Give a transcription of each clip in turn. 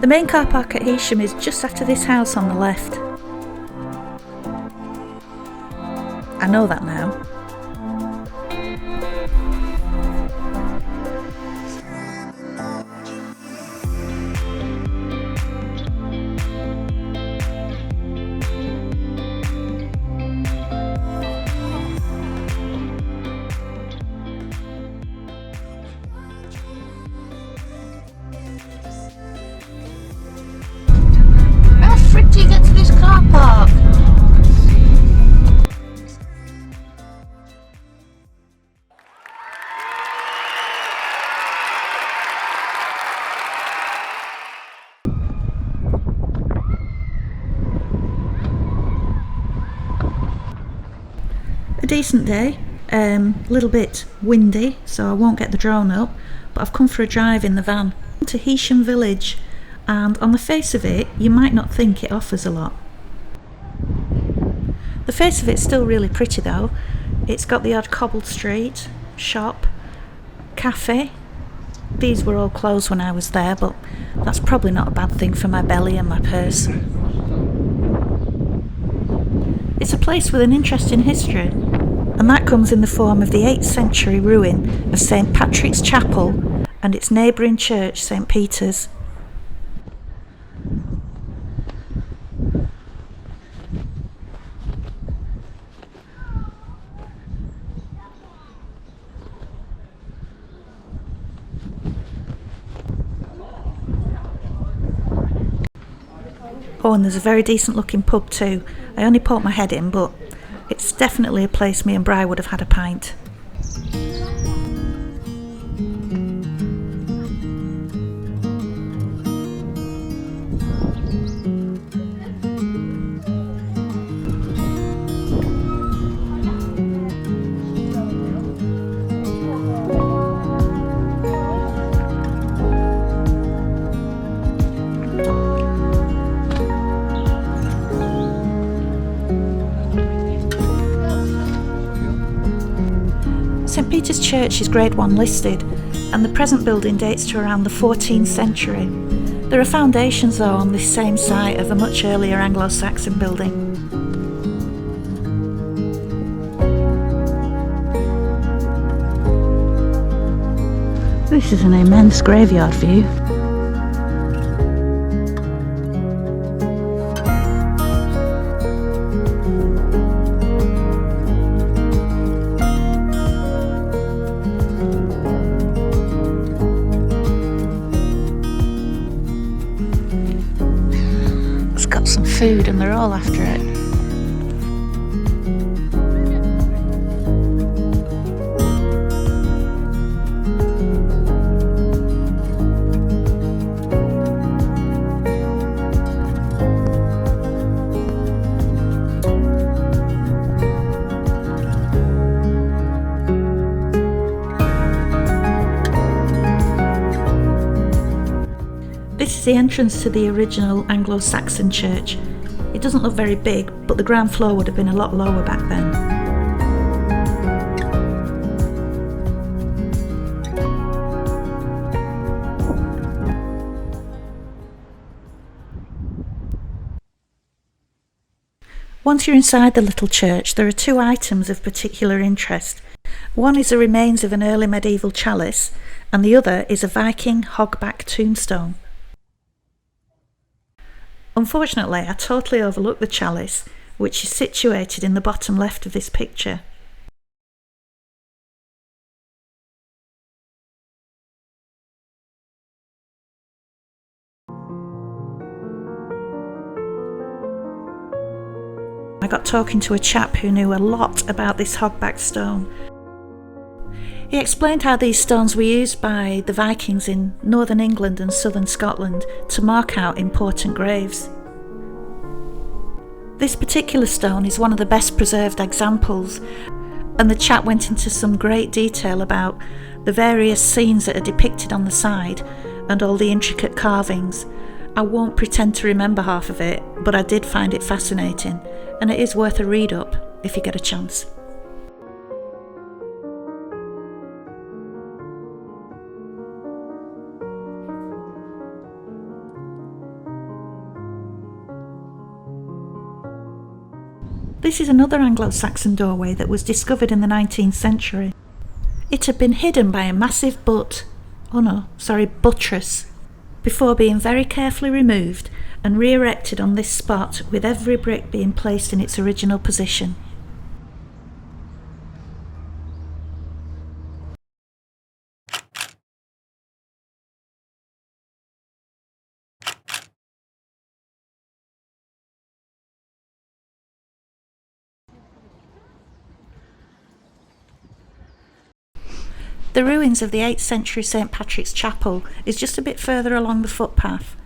The main car park at Heysham is just after this house on the left. I know that now. How frick do you get to this car park? A decent day, a little bit windy, so I won't get the drone up, but I've come for a drive in the van to Heysham village, and on the face of it you might not think it offers a lot. The face of it's still really pretty though. It's got the odd cobbled street, shop, cafe. These were all closed when I was there, but that's probably not a bad thing for my belly and my purse. It's a place with an interesting history, and that comes in the form of the 8th century ruin of St Patrick's Chapel and its neighbouring church, St Peter's. Oh, and there's a very decent looking pub too. I only poked my head in, but it's definitely a place me and Bri would have had a pint. St Peter's Church is Grade 1 listed, and the present building dates to around the 14th century. There are foundations though on this same site of a much earlier Anglo-Saxon building. This is an immense graveyard view. Got some food and they're all after it. This is the entrance to the original Anglo-Saxon church. It doesn't look very big, but the ground floor would have been a lot lower back then. Once you're inside the little church, there are two items of particular interest. One is the remains of an early medieval chalice, and the other is a Viking hogback tombstone. Unfortunately, I totally overlooked the chalice, which is situated in the bottom left of this picture. I got talking to a chap who knew a lot about this hogback stone. He explained how these stones were used by the Vikings in northern England and southern Scotland to mark out important graves. This particular stone is one of the best preserved examples, and the chap went into some great detail about the various scenes that are depicted on the side and all the intricate carvings. I won't pretend to remember half of it, but I did find it fascinating, and it is worth a read up if you get a chance. This is another Anglo-Saxon doorway that was discovered in the 19th century. It had been hidden by a massive buttress, before being very carefully removed and re-erected on this spot, with every brick being placed in its original position. The ruins of the 8th century St Patrick's Chapel is just a bit further along the footpath.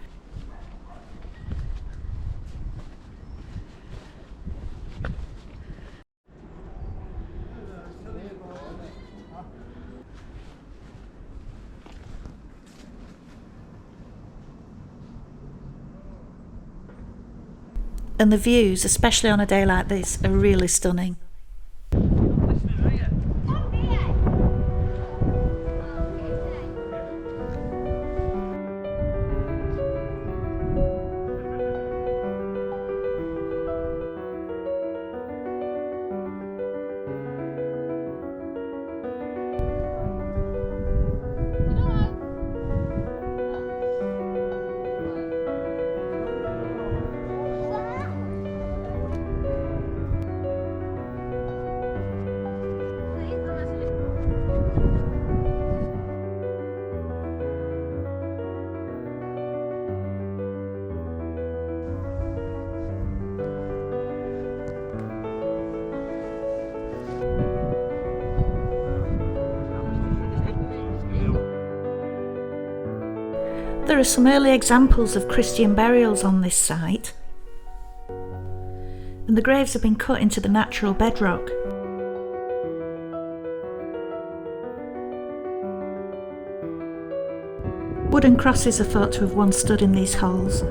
And the views, especially on a day like this, are really stunning. There are some early examples of Christian burials on this site, and the graves have been cut into the natural bedrock. Wooden crosses are thought to have once stood in these holes.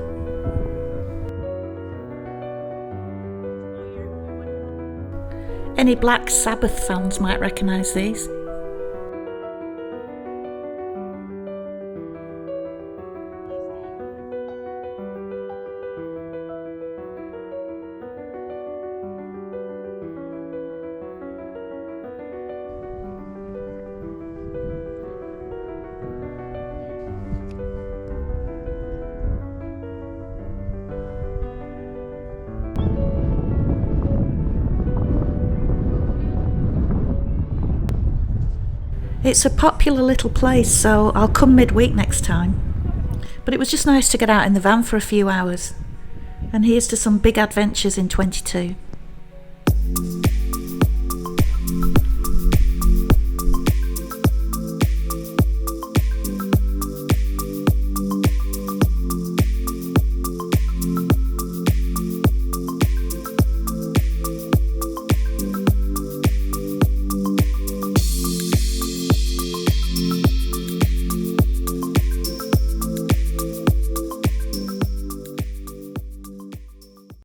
Any Black Sabbath fans might recognise these. It's a popular little place, so I'll come midweek next time. But it was just nice to get out in the van for a few hours. And here's to some big adventures in 22.